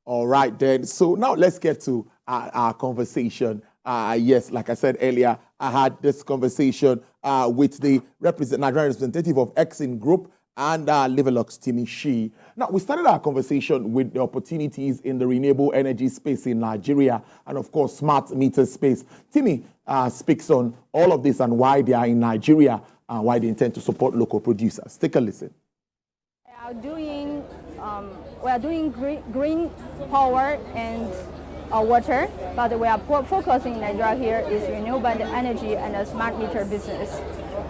All right, then. So now let's get to our conversation. Yes, like I said earlier, I had this conversation with the Nigerian representative of Exim Group and Liverlux, Timmy Shi. Now, we started our conversation with the opportunities in the renewable energy space in Nigeria and, of course, smart meter space. Timmy speaks on all of this and why they are in Nigeria and why they intend to support local producers. Take a listen. We are doing green power and water, but we are focusing in Nigeria here is renewable energy and a smart meter business.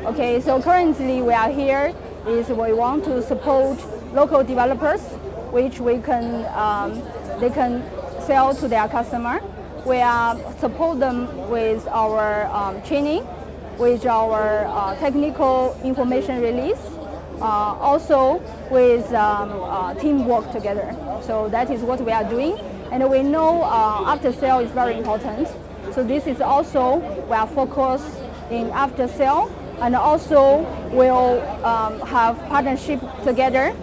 Okay, so currently we are here is we want to support local developers, which they can sell to their customer. We support them with our training, with our technical information release, also with teamwork together. So that is what we are doing. And we know after sale is very important. So this is also we are focused in after sale, and also we'll have partnership together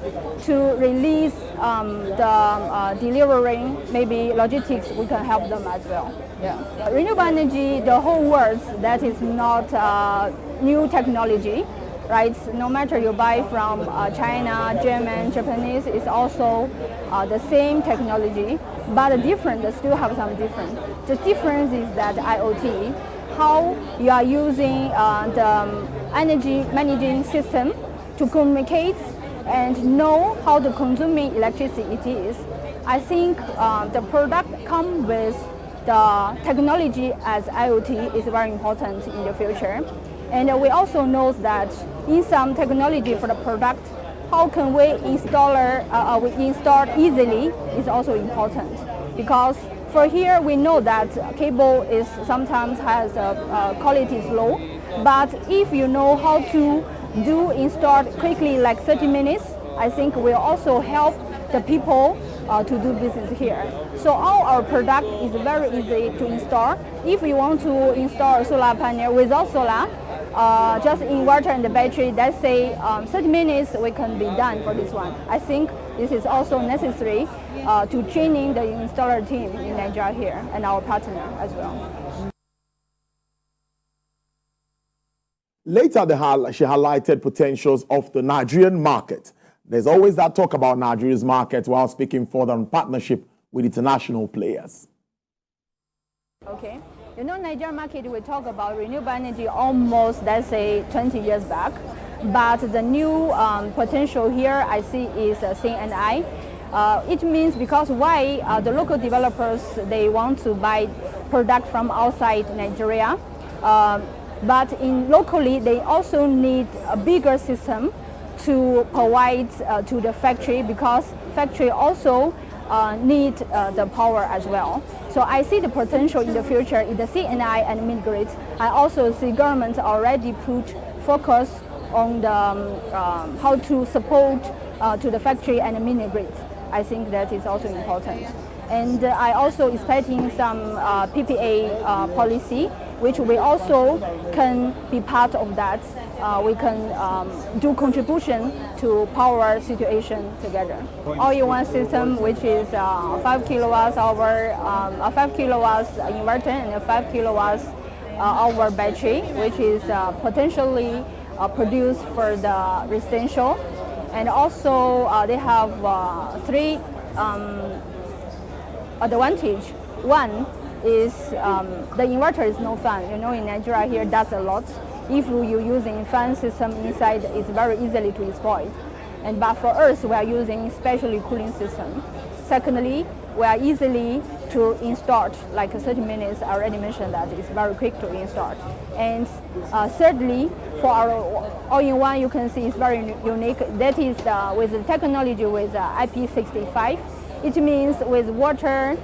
to release the delivering, maybe logistics, we can help them as well. Yeah. Renewable energy, the whole world, that is not new technology. Right, no matter you buy from China, German, Japanese, it's also the same technology, but they still have some difference. The difference is that IoT, how you are using the energy managing system to communicate and know how to consuming electricity it is. I think the product come with the technology as IoT is very important in the future. And we also know that in some technology for the product, how can we install easily is also important. Because for here we know that cable is sometimes has quality is low, but if you know how to install quickly, like 30 minutes, I think will also help the people to do business here. So all our product is very easy to install. If you want to install a solar panel without solar, just inverter and the battery, let's say 30 minutes we can be done for this one. I think this is also necessary to training the installer team in Nigeria here and our partner as well. Later, she highlighted potentials of the Nigerian market. There's always that talk about Nigeria's market while speaking further on partnership with international players. Okay. You know, Nigerian market, we talk about renewable energy almost, let's say, 20 years back. But the new potential here I see is C&I. It means because why the local developers, they want to buy product from outside Nigeria. But locally, they also need a bigger system to provide to the factory, because factory also need the power as well. So I see the potential in the future in the C&I and mini-grids. I also see government already put focus on the how to support to the factory and the mini-grids. I think that is also important. And I also expecting some PPA policy, which we also can be part of that. We can do contribution to power situation together. All-in-one system, which is 5 kilowatts hour, 5 kilowatts inverter and a 5 kilowatts hour battery, which is potentially produced for the residential. And also they have three advantage. One is the inverter is no fan. You know, in Nigeria here does a lot. If you're using fan system inside, it's very easily to exploit. But for us, we are using specially cooling system. Secondly, we are easily to install, like 30 minutes. I already mentioned that it's very quick to install. And thirdly, for our all-in-one, you can see it's very unique. That is with the technology with IP65. It means with water,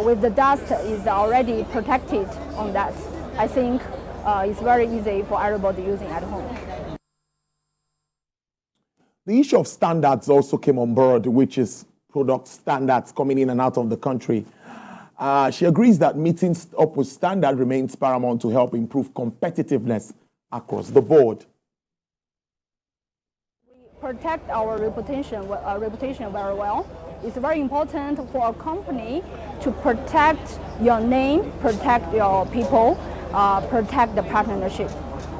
with the dust is already protected on that. I think it's very easy for everybody using at home. The issue of standards also came on board, which is product standards coming in and out of the country. She agrees that meeting up with standard remains paramount to help improve competitiveness across the board. We protect our reputation very well. It's very important for a company to protect your name, protect your people, protect the partnership.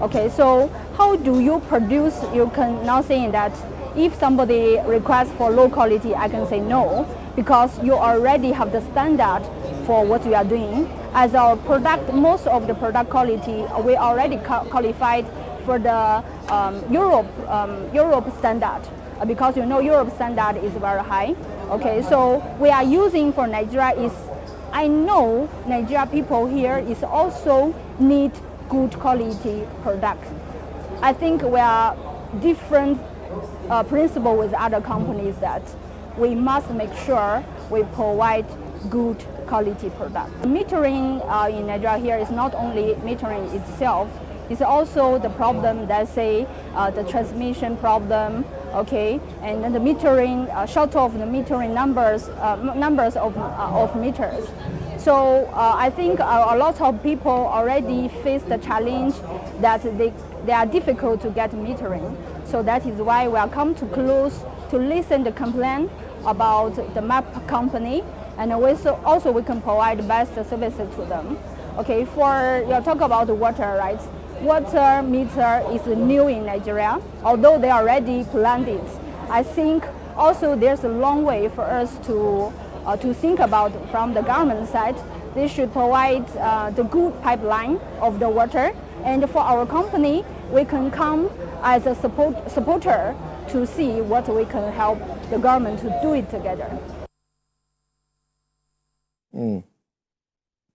Okay, so how do you produce? You can now say that if somebody requests for low quality, I can say no, because you already have the standard for what you are doing. As our product, most of the product quality, we already qualified for the Europe standard, because you know Europe standard is very high. Okay, so we are using for Nigeria is, I know Nigeria people here is also need good quality products. I think we are different principle with other companies that we must make sure we provide good quality product. Metering in Nigeria here is not only metering itself, it's also the problem that say the transmission problem, okay, and then the metering, short of the metering numbers of meters. So I think a lot of people already face the challenge that they are difficult to get metering. So that is why we are come to close to listen the complaint about the map company, and also we can provide best services to them. Okay, for you talk about the water, right? Water meter is new in Nigeria, although they already planned it. I think also there's a long way for us to think about from the government side. They should provide the good pipeline of the water, and for our company, we can come as a supporter to see what we can help the government to do it together.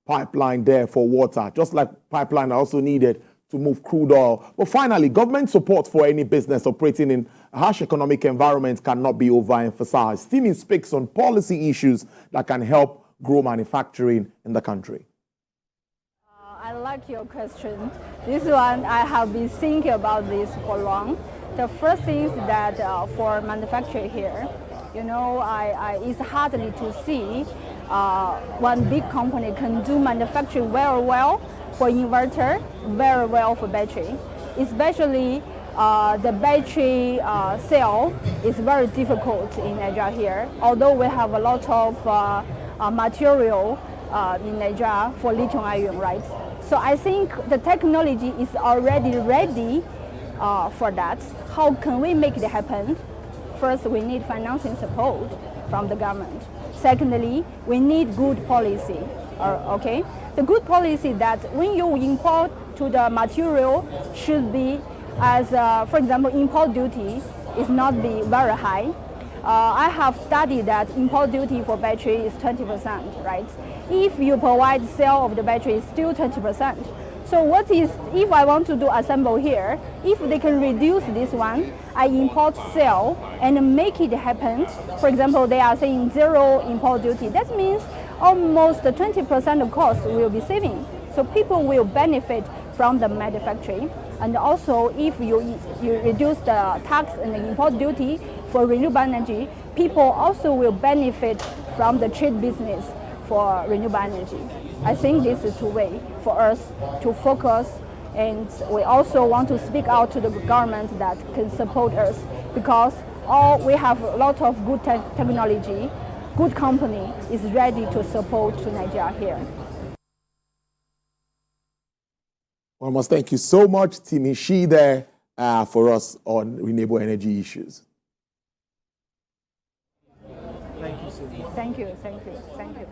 Pipeline there for water, just like pipeline also needed to move crude oil. But finally, government support for any business operating in a harsh economic environment cannot be overemphasized. Timmy speaks on policy issues that can help grow manufacturing in the country. I like your question. This one, I have been thinking about this for long. The first thing is that for manufacturing here, you know, it's hardly to see one big company can do manufacturing very well for inverter, very well for battery. Especially the battery cell is very difficult in Nigeria here, although we have a lot of material in Nigeria for lithium ion, right? So I think the technology is already ready for that. How can we make it happen? First, we need financing support from the government. Secondly, we need good policy. Okay, the good policy that when you import to the material should be as, for example, import duty is not be very high. I have studied that import duty for battery is 20%, right? If you provide sale of the battery, it's still 20%. So what is, if I want to do assemble here, if they can reduce this one, I import sale and make it happen. For example, they are saying zero import duty. That means almost 20% of cost will be saving. So people will benefit from the manufacturing. And also, if you reduce the tax and the import duty for renewable energy, people also will benefit from the trade business for renewable energy. I think this is a way for us to focus, and we also want to speak out to the government that can support us, because we have a lot of good technology, good company is ready to support to Nigeria here. Well, I must thank you so much, Timmy Shi, there for us on renewable energy issues. Thank you, Thank you.